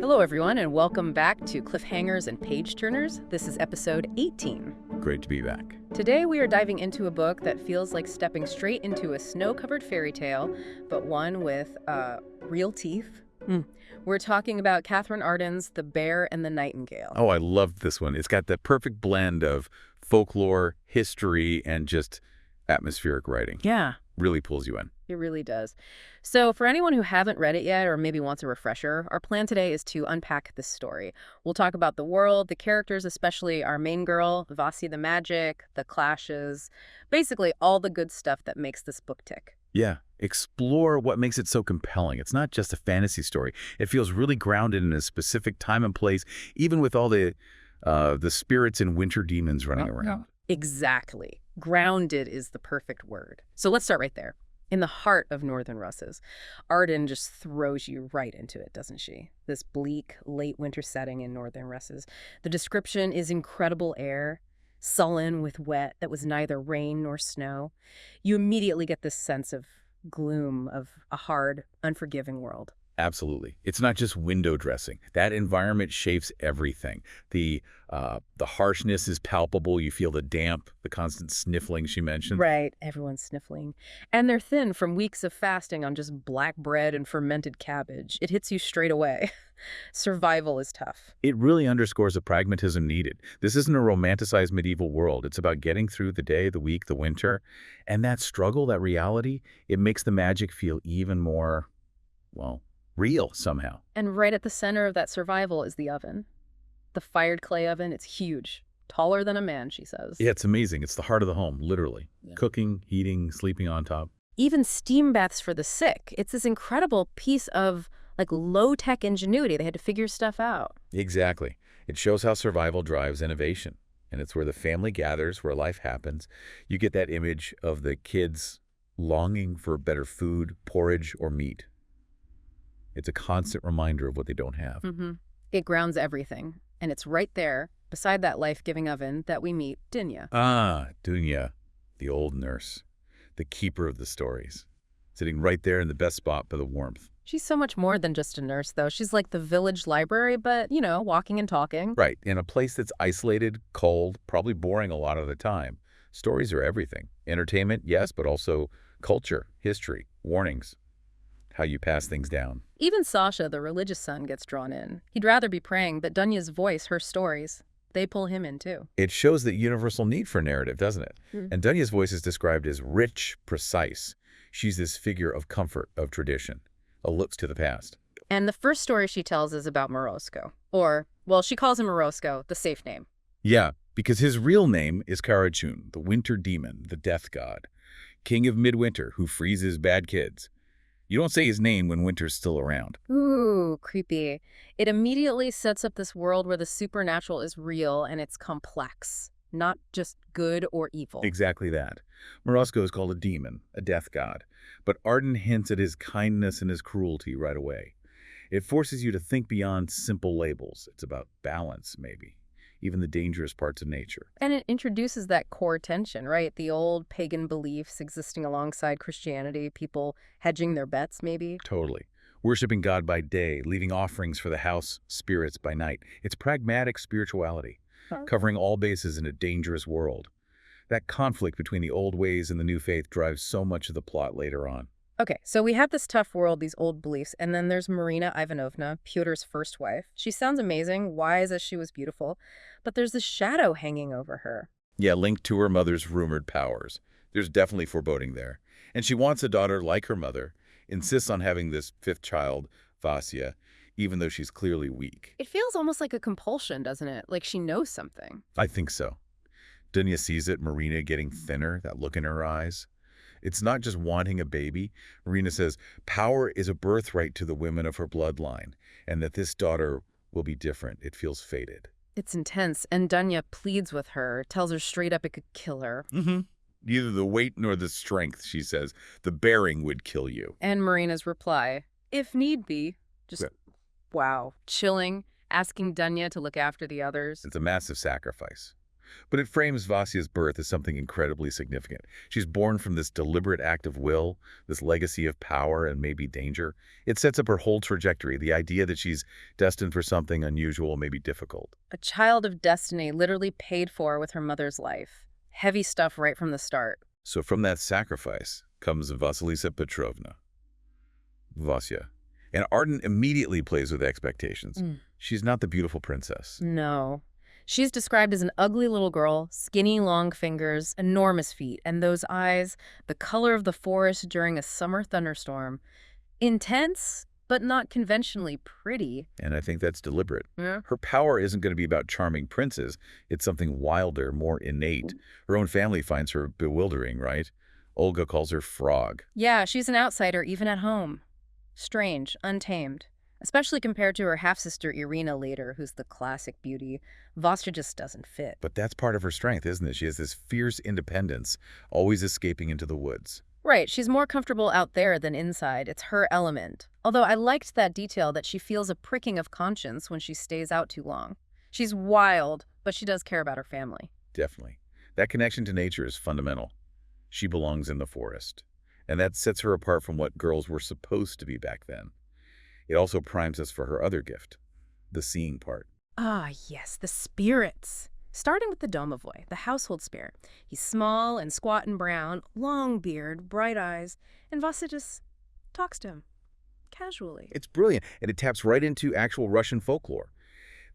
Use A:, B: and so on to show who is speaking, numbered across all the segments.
A: Hello, everyone, and welcome back to Cliffhangers and Page Turners. This is episode 18.
B: Great to be back.
A: Today, we are diving into a book that feels like stepping straight into a snow-covered fairy tale, but one with real teeth. We're talking about Katherine Arden's The Bear and the Nightingale.
B: Oh, I loved this one. It's got the perfect blend of folklore, history, and just atmospheric writing.
A: Yeah.
B: Really pulls you in.
A: It really does. So for anyone who hasn't read it yet or maybe wants a refresher, our plan today is to unpack this story. We'll talk about the world, the characters, especially our main girl, Vasi the magic, the clashes, basically all the good stuff that makes this book tick.
B: Yeah. Explore what makes it so compelling. It's not just a fantasy story. It feels really grounded in a specific time and place, even with all the spirits and winter demons running around.
A: Exactly. Grounded is the perfect word. So let's start right there. In the heart of Northern Russes, Arden just throws you right into it, doesn't she? This bleak, late winter setting in Northern Russes. The description is incredible air, sullen with wet that was neither rain nor snow. You immediately get this sense of gloom, of a hard, unforgiving world.
B: Absolutely. It's not just window dressing. That environment shapes everything. The harshness is palpable. You feel the damp, the constant sniffling she mentioned.
A: Right. Everyone's sniffling. And they're thin from weeks of fasting on just black bread and fermented cabbage. It hits you straight away. Survival is tough.
B: It really underscores the pragmatism needed. This isn't a romanticized medieval world. It's about getting through the day, the week, the winter. And that struggle, that reality, it makes the magic feel even more, well, real somehow.
A: And right at the center of that survival is the oven. The fired clay oven. It's huge. Taller than a man, she says.
B: Yeah, it's amazing. It's the heart of the home, literally.
A: Yeah.
B: Cooking, heating, sleeping on top.
A: Even steam baths for the sick. It's this incredible piece of low-tech ingenuity. They had to figure stuff out.
B: Exactly. It shows how survival drives innovation. And it's where the family gathers, where life happens. You get that image of the kids longing for better food, porridge, or meat. It's a constant reminder of what they don't have.
A: It grounds everything. And it's right there, beside that life-giving oven, that we meet Dunya.
B: Ah, Dunya, the old nurse, the keeper of the stories, sitting right there in the best spot for the warmth.
A: She's so much more than just a nurse, though. She's like the village library, but, walking and talking.
B: Right, in a place that's isolated, cold, probably boring a lot of the time. Stories are everything. Entertainment, yes, but also culture, history, warnings, how you pass things down.
A: Even Sasha, the religious son, gets drawn in. He'd rather be praying, but Dunya's voice, her stories, they pull him in too.
B: It shows the universal need for narrative, doesn't it? And Dunya's voice is described as rich, precise. She's this figure of comfort, of tradition, a look to the past.
A: And the first story she tells is about Morosko. Or, well, she calls him Morosko, the safe name.
B: Yeah, because his real name is Karachun, the winter demon, the death god, king of midwinter who freezes bad kids. You don't say his name when winter's still around.
A: Ooh, creepy. It immediately sets up this world where the supernatural is real and it's complex, not just good or evil.
B: Exactly that. Morosko is called a demon, a death god, but Arden hints at his kindness and his cruelty right away. It forces you to think beyond simple labels. It's about balance, maybe, even the dangerous parts of nature.
A: And it introduces that core tension, right? The old pagan beliefs existing alongside Christianity, people hedging their bets, maybe.
B: Totally. Worshipping God by day, leaving offerings for the house spirits by night. It's pragmatic spirituality, covering all bases in a dangerous world. That conflict between the old ways and the new faith drives so much of the plot later on.
A: Okay, so we have this tough world, these old beliefs, and then there's Marina Ivanovna, Pyotr first wife. She sounds amazing, wise as she was beautiful, but there's this shadow hanging over her.
B: Yeah, linked to her mother's rumored powers. There's definitely foreboding there. And she wants a daughter like her mother, insists on having this fifth child, Vasya, even though she's clearly weak.
A: It feels almost like a compulsion, doesn't it? Like she knows something.
B: I think so. Dunya sees it, Marina getting thinner, that look in her eyes. It's not just wanting a baby. Marina says power is a birthright to the women of her bloodline, and that this daughter will be different. It feels fated.
A: It's intense, and Dunya pleads with her, tells her straight up it could kill her.
B: Neither the weight nor the strength, she says. The bearing would kill you.
A: And Marina's reply, if need be. Just, wow, chilling, asking Dunya to look after the others.
B: It's a massive sacrifice. But it frames Vasia's birth as something incredibly significant. She's born from this deliberate act of will, this legacy of power and maybe danger. It sets up her whole trajectory, the idea that she's destined for something unusual, maybe difficult.
A: A child of destiny, literally paid for with her mother's life. Heavy stuff right from the start.
B: So from that sacrifice comes Vasilisa Petrovna, Vasya. And Arden immediately plays with expectations. She's not the beautiful princess.
A: No. She's described as an ugly little girl, skinny, long fingers, enormous feet, and those eyes, the color of the forest during a summer thunderstorm. Intense, but not conventionally pretty.
B: And I think that's deliberate.
A: Yeah.
B: Her power isn't going to be about charming princes. It's something wilder, more innate. Her own family finds her bewildering, right? Olga calls her frog.
A: Yeah, she's an outsider even at home. Strange, untamed. Especially compared to her half-sister Irina later, who's the classic beauty. Vasya just doesn't fit.
B: But that's part of her strength, isn't it? She has this fierce independence, always escaping into the woods.
A: Right, she's more comfortable out there than inside. It's her element. Although I liked that detail that she feels a pricking of conscience when she stays out too long. She's wild, but she does care about her family.
B: Definitely. That connection to nature is fundamental. She belongs in the forest. And that sets her apart from what girls were supposed to be back then. It also primes us for her other gift, the seeing part.
A: Ah, yes, the spirits. Starting with the Domovoi, the household spirit. He's small and squat and brown, long beard, bright eyes, and Vasya just talks to him, casually.
B: It's brilliant, and it taps right into actual Russian folklore.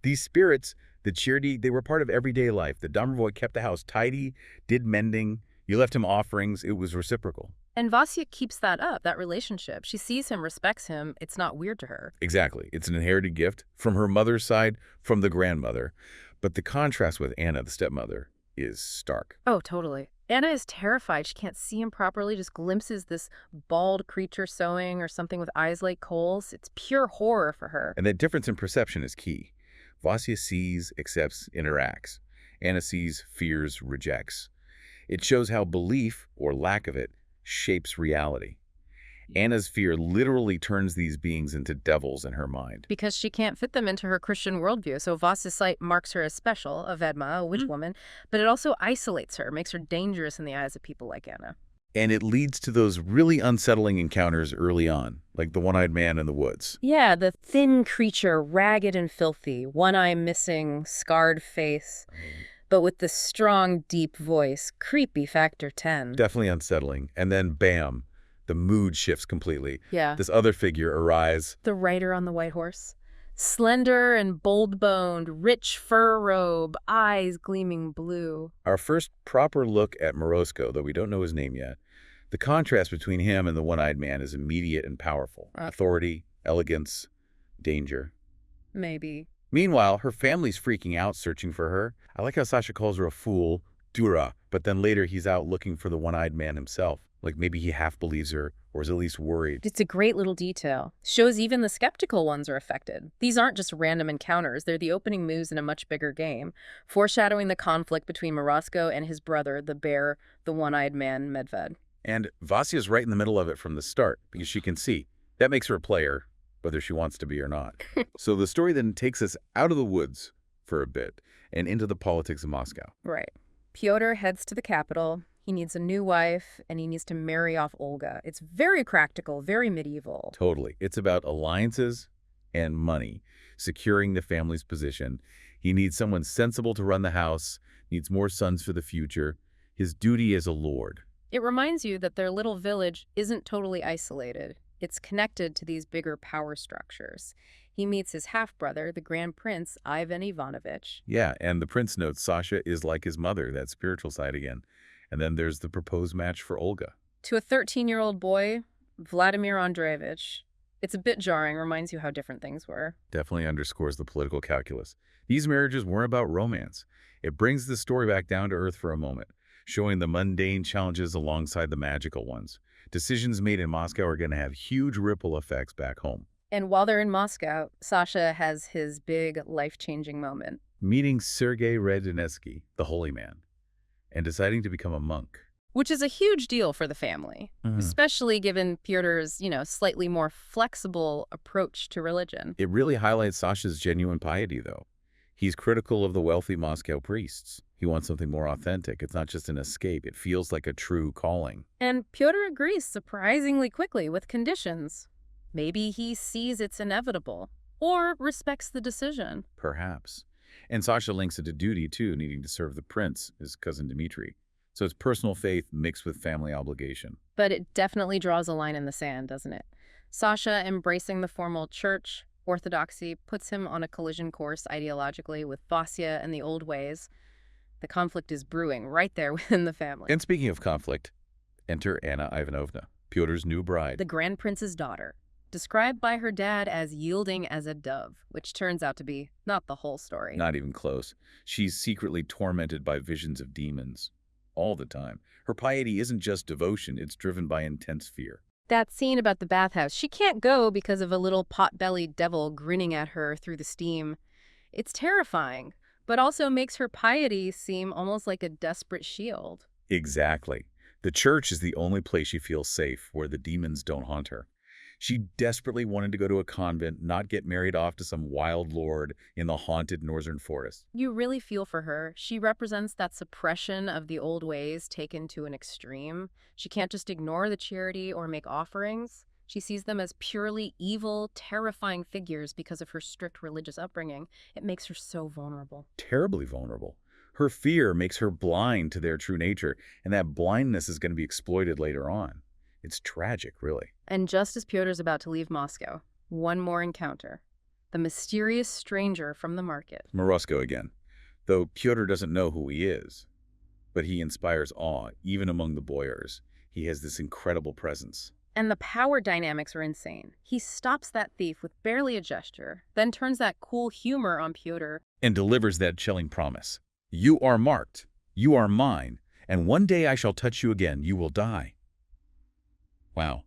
B: These spirits, the Chirdi, they were part of everyday life. The Domovoi kept the house tidy, did mending. You left him offerings. It was reciprocal.
A: And Vasya keeps that up, that relationship. She sees him, respects him. It's not weird to her.
B: Exactly. It's an inherited gift from her mother's side, from the grandmother. But the contrast with Anna, the stepmother, is stark.
A: Oh, totally. Anna is terrified. She can't see him properly, just glimpses this bald creature sewing or something with eyes like coals. It's pure horror for her.
B: And that difference in perception is key. Vasya sees, accepts, interacts. Anna sees, fears, rejects. It shows how belief, or lack of it, shapes reality. Anna's fear literally turns these beings into devils in her mind.
A: Because she can't fit them into her Christian worldview. So Vasya's sight marks her as special, a Vedma, a witch woman, but it also isolates her, makes her dangerous in the eyes of people like Anna.
B: And it leads to those really unsettling encounters early on, like the one-eyed man in the woods.
A: Yeah, the thin creature, ragged and filthy, one eye missing, scarred face, but with the strong, deep voice, creepy factor 10.
B: Definitely unsettling. And then, bam, the mood shifts completely.
A: Yeah.
B: This other figure arrives.
A: The rider on the white horse. Slender and bold-boned, rich fur robe, eyes gleaming blue.
B: Our first proper look at Morosko, though we don't know his name yet. The contrast between him and the one-eyed man is immediate and powerful. Authority, elegance, danger.
A: Maybe.
B: Meanwhile, her family's freaking out, searching for her. I like how Sasha calls her a fool, Dura, but then later he's out looking for the one-eyed man himself. Like maybe he half believes her, or is at least worried.
A: It's a great little detail. Shows even the skeptical ones are affected. These aren't just random encounters. They're the opening moves in a much bigger game, foreshadowing the conflict between Morosko and his brother, the bear, the one-eyed man, Medved.
B: And Vasya's right in the middle of it from the start, because she can see. That makes her a player, whether she wants to be or not. So the story then takes us out of the woods for a bit and into the politics of Moscow.
A: Right. Pyotr heads to the capital. He needs a new wife, and he needs to marry off Olga. It's very practical, very medieval.
B: Totally. It's about alliances and money, securing the family's position. He needs someone sensible to run the house, needs more sons for the future. His duty as a lord.
A: It reminds you that their little village isn't totally isolated. It's connected to these bigger power structures. He meets his half-brother, the Grand Prince, Ivan Ivanovich.
B: Yeah, and the prince notes Sasha is like his mother, that spiritual side again. And then there's the proposed match for Olga.
A: To a 13-year-old boy, Vladimir Andreevich. It's a bit jarring, reminds you how different things were.
B: Definitely underscores the political calculus. These marriages weren't about romance. It brings the story back down to earth for a moment, showing the mundane challenges alongside the magical ones. Decisions made in Moscow are going to have huge ripple effects back home.
A: And while they're in Moscow, Sasha has his big, life-changing moment.
B: Meeting Sergei Radonetsky, the holy man, and deciding to become a monk.
A: Which is a huge deal for the family, especially given Pyotr's, slightly more flexible approach to religion.
B: It really highlights Sasha's genuine piety, though. He's critical of the wealthy Moscow priests. He wants something more authentic. It's not just an escape. It feels like a true calling.
A: And Pyotr agrees surprisingly quickly with conditions. Maybe he sees it's inevitable, or respects the decision.
B: Perhaps. And Sasha links it to duty, too, needing to serve the prince, his cousin Dmitri. So it's personal faith mixed with family obligation.
A: But it definitely draws a line in the sand, doesn't it? Sasha embracing the formal church orthodoxy puts him on a collision course ideologically with Vasya and the old ways. The conflict is brewing right there within the family.
B: And speaking of conflict, enter Anna Ivanovna, Pyotr's new bride.
A: The Grand Prince's daughter, described by her dad as yielding as a dove, which turns out to be not the whole story.
B: Not even close. She's secretly tormented by visions of demons. All the time. Her piety isn't just devotion, it's driven by intense fear.
A: That scene about the bathhouse, she can't go because of a little pot-bellied devil grinning at her through the steam. It's terrifying, but also makes her piety seem almost like a desperate shield.
B: Exactly. The church is the only place she feels safe, where the demons don't haunt her. She desperately wanted to go to a convent, not get married off to some wild lord in the haunted northern forest.
A: You really feel for her. She represents that suppression of the old ways taken to an extreme. She can't just ignore the charity or make offerings. She sees them as purely evil, terrifying figures because of her strict religious upbringing. It makes her so vulnerable.
B: Terribly vulnerable. Her fear makes her blind to their true nature, and that blindness is going to be exploited later on. It's tragic, really.
A: And just as Pyotr's about to leave Moscow, one more encounter. The mysterious stranger from the market.
B: Morosko again. Though Pyotr doesn't know who he is. But he inspires awe, even among the boyars. He has this incredible presence.
A: And the power dynamics are insane. He stops that thief with barely a gesture, then turns that cool humor on Pyotr.
B: And delivers that chilling promise. You are marked. You are mine. And one day I shall touch you again. You will die. Wow.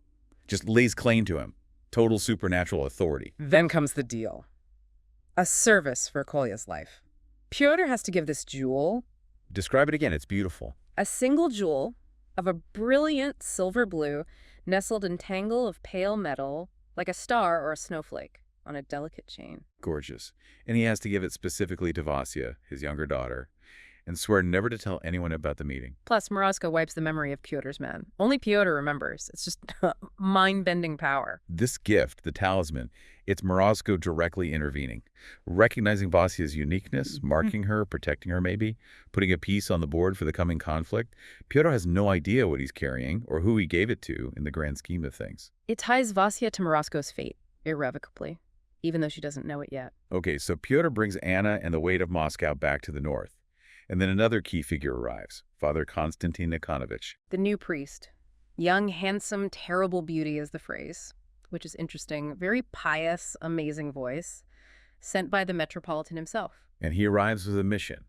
B: Just lays claim to him. Total supernatural authority.
A: Then comes the deal. A service for Kolya's life. Pyotr has to give this jewel.
B: Describe it again. It's beautiful.
A: A single jewel of a brilliant silver blue, nestled in tangle of pale metal, like a star or a snowflake, on a delicate chain.
B: Gorgeous. And he has to give it specifically to Vasya, his younger daughter, and swear never to tell anyone about the meeting.
A: Plus, Morosko wipes the memory of Pyotr's men. Only Pyotr remembers. It's just mind-bending power.
B: This gift, the talisman, it's Morosko directly intervening, recognizing Vasya's uniqueness, marking her, protecting her maybe, putting a piece on the board for the coming conflict. Pyotr has no idea what he's carrying or who he gave it to in the grand scheme of things.
A: It ties Vasya to Morosko's fate, irrevocably, even though she doesn't know it yet.
B: Okay, so Pyotr brings Anna and the weight of Moscow back to the north. And then another key figure arrives, Father Konstantin Nikhanovich.
A: The new priest. Young, handsome, terrible beauty is the phrase, which is interesting. Very pious, amazing voice, sent by the Metropolitan himself.
B: And he arrives with a mission.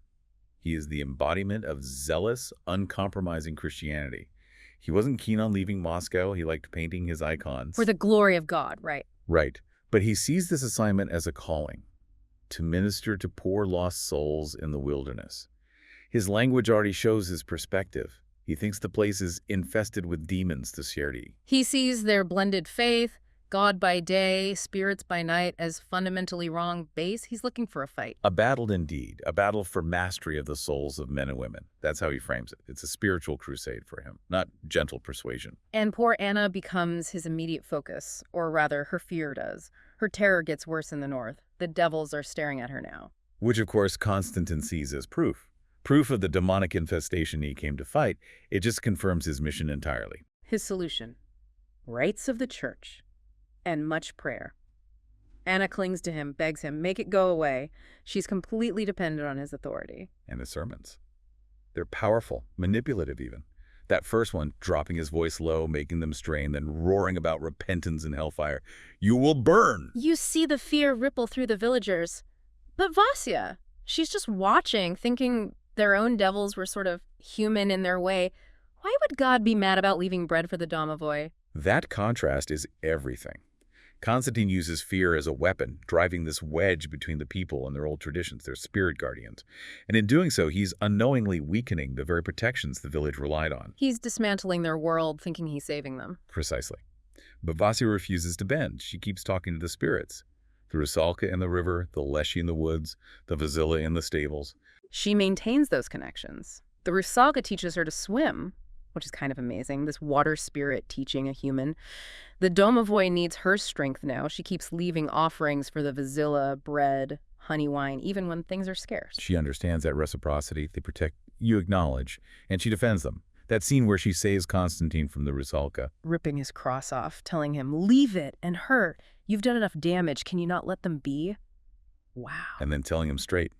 B: He is the embodiment of zealous, uncompromising Christianity. He wasn't keen on leaving Moscow. He liked painting his icons.
A: For the glory of God, right?
B: Right. But he sees this assignment as a calling, to minister to poor lost souls in the wilderness. His language already shows his perspective. He thinks the place is infested with demons, the Sierdi.
A: He sees their blended faith, God by day, spirits by night, as fundamentally wrong base. He's looking for a fight.
B: A battle indeed, a battle for mastery of the souls of men and women. That's how he frames it. It's a spiritual crusade for him, not gentle persuasion.
A: And poor Anna becomes his immediate focus, or rather, her fear does. Her terror gets worse in the north. The devils are staring at her now.
B: Which, of course, Konstantin sees as proof. Proof of the demonic infestation he came to fight. It just confirms his mission entirely.
A: His solution: rites of the church and much prayer. Anna clings to him, begs him, make it go away. She's completely dependent on his authority.
B: And the sermons. They're powerful, manipulative even. That first one, dropping his voice low, making them strain, then roaring about repentance and hellfire. You will burn!
A: You see the fear ripple through the villagers. But Vasya, she's just watching, thinking their own devils were sort of human in their way. Why would God be mad about leaving bread for the domovoi?
B: That contrast is everything. Konstantin uses fear as a weapon, driving this wedge between the people and their old traditions, their spirit guardians. And in doing so, he's unknowingly weakening the very protections the village relied on.
A: He's dismantling their world, thinking he's saving them.
B: Precisely. But Vasya refuses to bend. She keeps talking to the spirits. The Rusalka in the river, the Leshy in the woods, the Vasila in the stables.
A: She maintains those connections. The Rusalka teaches her to swim, which is kind of amazing, this water spirit teaching a human. The Domovoy needs her strength now. She keeps leaving offerings for the Vizilla, bread, honey wine, even when things are scarce.
B: She understands that reciprocity. They protect, you acknowledge, and she defends them. That scene where she saves Constantine from the Rusalka.
A: Ripping his cross off, telling him, leave it, and her. You've done enough damage. Can you not let them be? Wow.
B: And then telling him straight,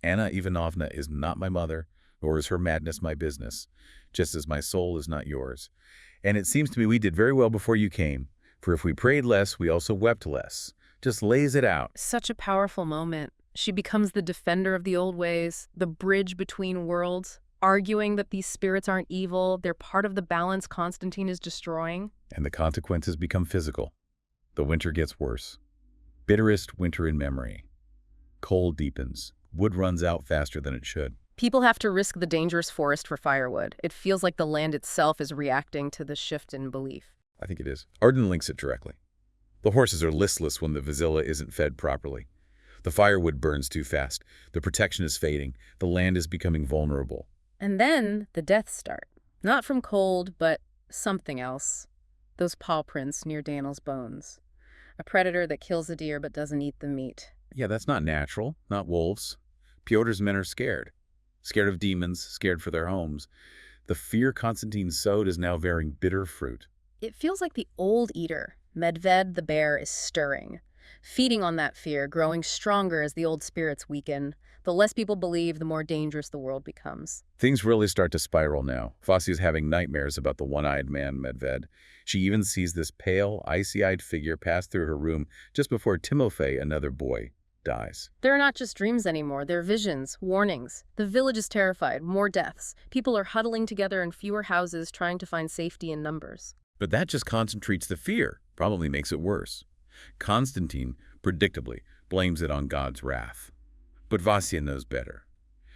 B: Anna Ivanovna is not my mother, nor is her madness my business, just as my soul is not yours. And it seems to me we did very well before you came, for if we prayed less, we also wept less. Just lays it out.
A: Such a powerful moment. She becomes the defender of the old ways, the bridge between worlds, arguing that these spirits aren't evil, they're part of the balance Constantine is destroying.
B: And the consequences become physical. The winter gets worse. Bitterest winter in memory. Cold deepens. Wood runs out faster than it should.
A: People have to risk the dangerous forest for firewood. It feels like the land itself is reacting to the shift in belief.
B: I think it is. Arden links it directly. The horses are listless when the Vizilla isn't fed properly. The firewood burns too fast. The protection is fading. The land is becoming vulnerable.
A: And then the deaths start. Not from cold, but something else. Those paw prints near Daniel's bones. A predator that kills a deer but doesn't eat the meat.
B: Yeah, that's not natural. Not wolves. Pyotr's men are scared. Scared of demons, scared for their homes. The fear Constantine sowed is now bearing bitter fruit.
A: It feels like the old eater, Medved the bear, is stirring. Feeding on that fear, growing stronger as the old spirits weaken. The less people believe, the more dangerous the world becomes.
B: Things really start to spiral now. Vasia's having nightmares about the one-eyed man, Medved. She even sees this pale, icy-eyed figure pass through her room just before Timofey, another boy, dies.
A: They're not just dreams anymore. They're visions, warnings. The village is terrified. More deaths. People are huddling together in fewer houses, trying to find safety in numbers.
B: But that just concentrates the fear, probably makes it worse. Constantine, predictably, blames it on God's wrath. But Vasia knows better.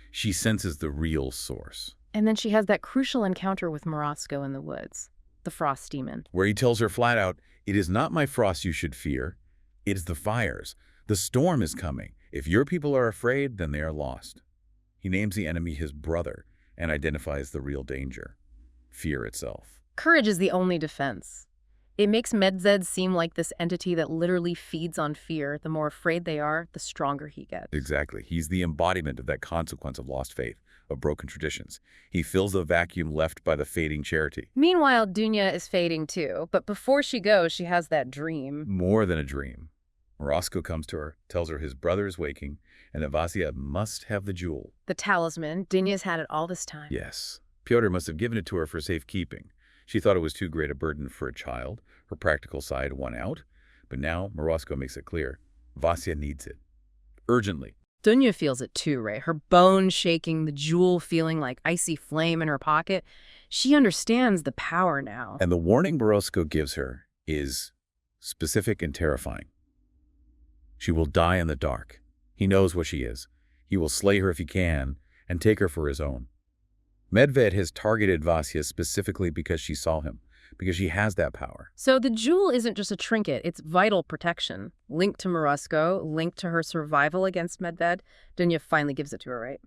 B: She senses the real source.
A: And then she has that crucial encounter with Morosco in the woods, the frost demon.
B: Where he tells her flat out, it is not my frost you should fear. It is the fires. The storm is coming. If your people are afraid, then they are lost. He names the enemy his brother and identifies the real danger, fear itself.
A: Courage is the only defense. It makes Medved seem like this entity that literally feeds on fear. The more afraid they are, the stronger he gets.
B: Exactly. He's the embodiment of that consequence of lost faith, of broken traditions. He fills the vacuum left by the fading charity.
A: Meanwhile, Dunya is fading too, but before she goes, she has that dream.
B: More than a dream. Morosco comes to her, tells her his brother is waking, and that Vasia must have the jewel.
A: The talisman. Dunya's had it all this time.
B: Yes. Pyotr must have given it to her for safekeeping. She thought it was too great a burden for a child. Her practical side won out. But now Morosco makes it clear. Vasia needs it. Urgently.
A: Dunya feels it too, Ray. Her bones shaking, the jewel feeling like icy flame in her pocket. She understands the power now.
B: And the warning Morosco gives her is specific and terrifying. She will die in the dark. He knows what she is. He will slay her if he can, and take her for his own. Medved has targeted Vasia specifically because she saw him, because she has that power.
A: So the jewel isn't just a trinket, it's vital protection. Linked to Morosco, linked to her survival against Medved. Dunya finally gives it to her, right?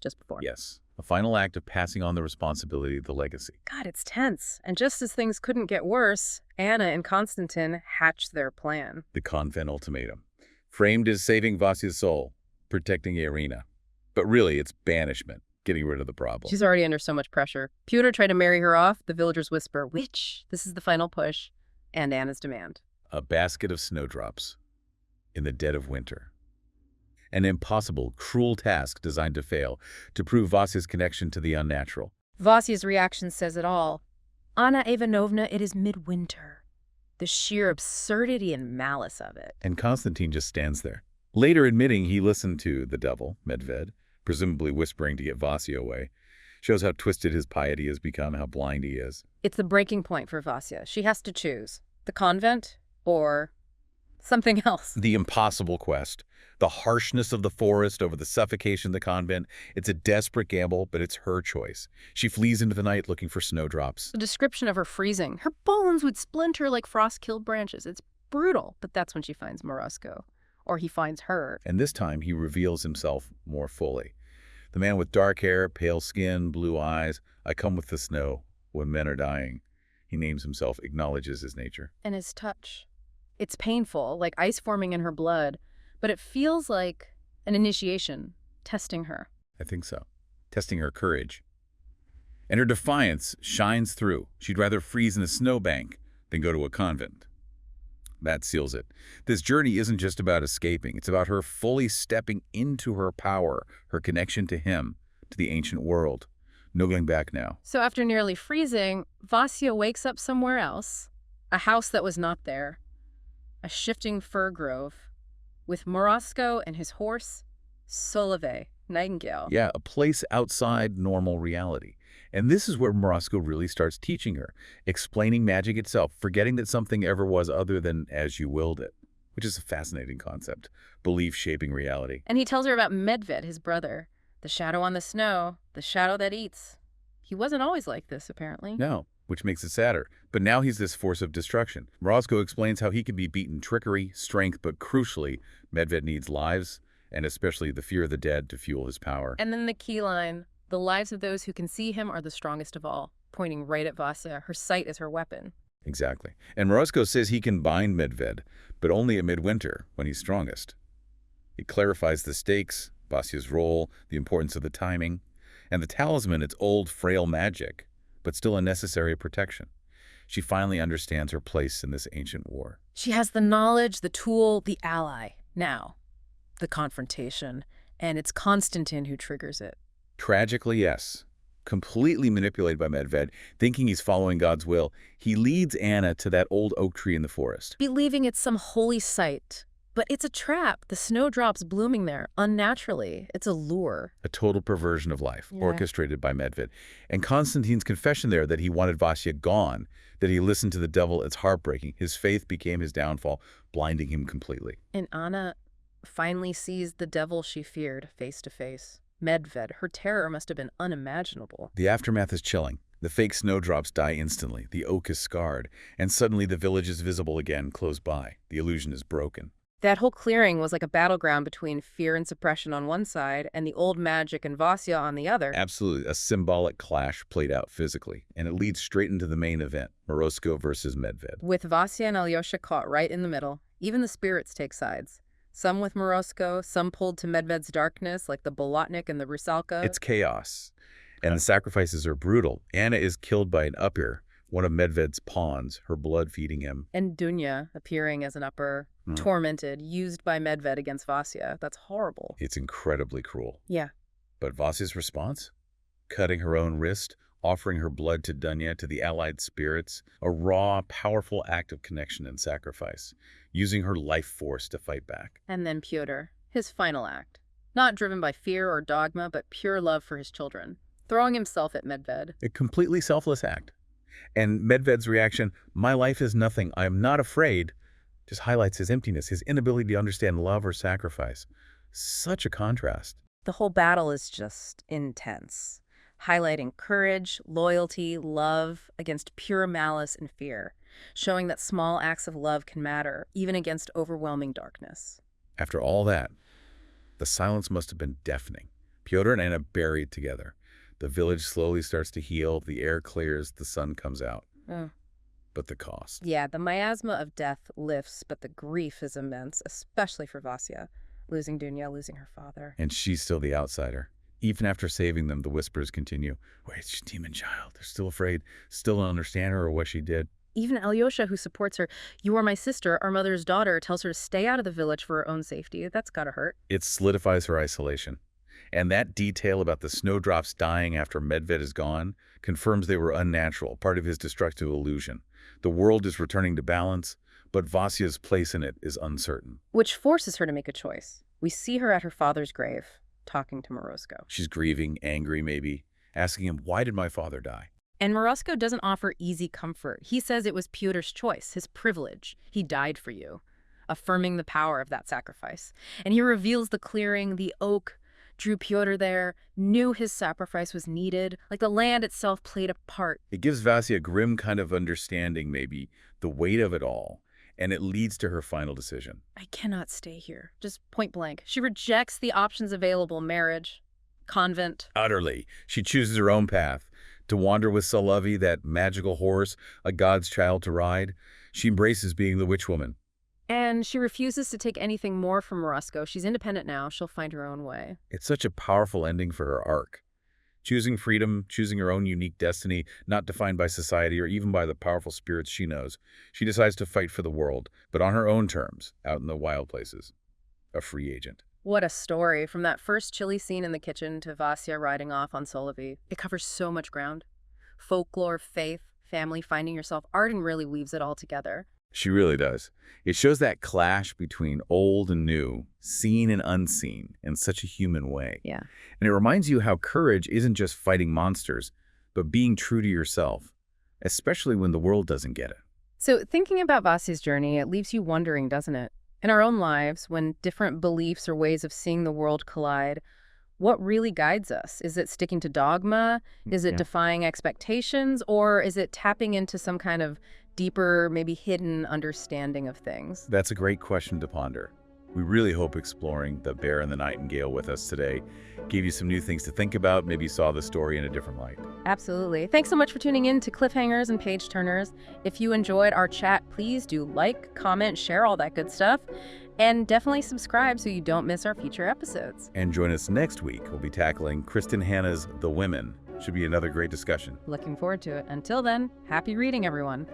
A: Just before.
B: Yes, a final act of passing on the responsibility of the legacy.
A: God, it's tense. And just as things couldn't get worse, Anna and Constantine hatched their plan.
B: The convent ultimatum. Framed as saving Vasia's soul, protecting Irina. But really, it's banishment. Getting rid of the problem.
A: She's already under so much pressure. Pyotr tried to marry her off. The villagers whisper, witch. This is the final push. And Anna's demand.
B: A basket of snowdrops in the dead of winter. An impossible, cruel task designed to fail, to prove Vasia's connection to the unnatural.
A: Vasia's reaction says it all. Anna Ivanovna, it is midwinter. The sheer absurdity and malice of it.
B: And Constantine just stands there, later admitting he listened to the devil, Medved, presumably whispering to get Vasia away. Shows how twisted his piety has become, how blind he is.
A: It's the breaking point for Vasia. She has to choose. The convent or something else.
B: The impossible quest. The harshness of the forest over the suffocation of the convent. It's a desperate gamble, but it's her choice. She flees into the night looking for snowdrops.
A: The description of her freezing. Her bones would splinter like frost-killed branches. It's brutal, but that's when she finds Morosco. Or he finds her.
B: And this time he reveals himself more fully. The man with dark hair, pale skin, blue eyes. I come with the snow when men are dying. He names himself, acknowledges his nature.
A: And his touch. It's painful, like ice forming in her blood, but it feels like an initiation, testing her.
B: I think so. Testing her courage. And her defiance shines through. She'd rather freeze in a snowbank than go to a convent. That seals it. This journey isn't just about escaping. It's about her fully stepping into her power, her connection to him, to the ancient world. No going back now.
A: So after nearly freezing, Vasya wakes up somewhere else, a house that was not there, a shifting fir grove, with Morosco and his horse, Solove, Nightingale.
B: Yeah, a place outside normal reality. And this is where Morosco really starts teaching her, explaining magic itself, forgetting that something ever was other than as you willed it, which is a fascinating concept, belief shaping reality.
A: And he tells her about Medved, his brother, the shadow on the snow, the shadow that eats. He wasn't always like this, apparently.
B: No, which makes it sadder. But now he's this force of destruction. Morosco explains how he can be beaten trickery, strength, but crucially, Medved needs lives, and especially the fear of the dead to fuel his power.
A: And then the key line, the lives of those who can see him are the strongest of all, pointing right at Vasya. Her sight is her weapon.
B: Exactly. And Morosco says he can bind Medved, but only at midwinter, when he's strongest. It clarifies the stakes, Vasya's role, the importance of the timing, and the talisman, its old, frail magic, but still a necessary protection. She finally understands her place in this ancient war.
A: She has the knowledge, the tool, the ally. Now, the confrontation, and it's Constantine who triggers it.
B: Tragically, yes. Completely manipulated by Medved, thinking he's following God's will, he leads Anna to that old oak tree in the forest.
A: Believing it's some holy site. But it's a trap. The snowdrops blooming there, unnaturally. It's a lure.
B: A total perversion of life,
A: Yeah.
B: orchestrated by Medved. And Constantine's confession there that he wanted Vasya gone, that he listened to the devil, it's heartbreaking. His faith became his downfall, blinding him completely.
A: And Anna finally sees the devil she feared face to face. Medved, her terror must have been unimaginable.
B: The aftermath is chilling. The fake snowdrops die instantly. The oak is scarred. And suddenly the village is visible again, close by. The illusion is broken.
A: That whole clearing was like a battleground between fear and suppression on one side and the old magic and Vasya on the other.
B: Absolutely. A symbolic clash played out physically. And it leads straight into the main event, Morosco versus Medved.
A: With Vasya and Alyosha caught right in the middle, even the spirits take sides. Some with Morosco, some pulled to Medved's darkness, like the Bolotnik and the Rusalka.
B: It's chaos. And the sacrifices are brutal. Anna is killed by an upper, one of Medved's pawns, her blood feeding him.
A: And Dunya appearing as an upper, tormented, used by Medved against Vasya. That's horrible.
B: It's incredibly cruel.
A: Yeah.
B: But Vasya's response? Cutting her own wrist, offering her blood to Dunya, to the allied spirits, a raw, powerful act of connection and sacrifice, using her life force to fight back.
A: And then Pyotr, his final act. Not driven by fear or dogma, but pure love for his children. Throwing himself at Medved.
B: A completely selfless act. And Medved's reaction, my life is nothing, I am not afraid, just highlights his emptiness, his inability to understand love or sacrifice. Such a contrast.
A: The whole battle is just intense, highlighting courage, loyalty, love against pure malice and fear, showing that small acts of love can matter, even against overwhelming darkness.
B: After all that, the silence must have been deafening. Pyotr and Anna buried together. The village slowly starts to heal, the air clears, the sun comes out. But the cost.
A: Yeah, the miasma of death lifts, but the grief is immense, especially for Vasya. Losing Dunya, losing her father.
B: And she's still the outsider. Even after saving them, the whispers continue. Wait, she's a demon child. They're still afraid, still don't understand her or what she did.
A: Even Alyosha, who supports her, you are my sister, our mother's daughter, tells her to stay out of the village for her own safety. That's gotta hurt.
B: It solidifies her isolation. And that detail about the snowdrops dying after Medved is gone confirms they were unnatural, part of his destructive illusion. The world is returning to balance, but Vasya's place in it is uncertain.
A: Which forces her to make a choice. We see her at her father's grave, talking to Morosco.
B: She's grieving, angry maybe, asking him, why did my father die?
A: And Morosco doesn't offer easy comfort. He says it was Pyotr's choice, his privilege. He died for you, affirming the power of that sacrifice. And he reveals the clearing, the oak, drew Pyotr there, knew his sacrifice was needed, like the land itself played a part.
B: It gives Vasya a grim kind of understanding, maybe, the weight of it all, and it leads to her final decision.
A: I cannot stay here. Just point blank. She rejects the options available, marriage, Convent.
B: Utterly. She chooses her own path. To wander with Solovi, that magical horse, a god's child to ride. She embraces being the witch woman.
A: And she refuses to take anything more from Roscoe. She's independent now. She'll find her own way.
B: It's such a powerful ending for her arc. Choosing freedom, choosing her own unique destiny, not defined by society or even by the powerful spirits she knows. She decides to fight for the world, but on her own terms, out in the wild places. A free agent.
A: What a story. From that first chilly scene in the kitchen to Vasya riding off on Solovi. It covers so much ground. Folklore, faith, family, finding yourself. Arden really weaves it all together.
B: She really does. It shows that clash between old and new, seen and unseen, in such a human way.
A: Yeah.
B: And it reminds you how courage isn't just fighting monsters, but being true to yourself, especially when the world doesn't get it.
A: So thinking about Vasya's journey, it leaves you wondering, doesn't it? In our own lives, when different beliefs or ways of seeing the world collide, what really guides us? Is it sticking to dogma? Is it defying expectations? Or is it tapping into some kind of deeper, maybe hidden understanding of things?
B: That's a great question to ponder. We really hope exploring The Bear and the Nightingale with us today gave you some new things to think about, maybe saw the story in a different light.
A: Absolutely. Thanks so much for tuning in to Cliffhangers and Page Turners. If you enjoyed our chat, please do like, comment, share, all that good stuff. And definitely subscribe so you don't miss our future episodes.
B: And join us next week. We'll be tackling Kristin Hannah's The Women. Should be another great discussion.
A: Looking forward to it. Until then, happy reading, everyone.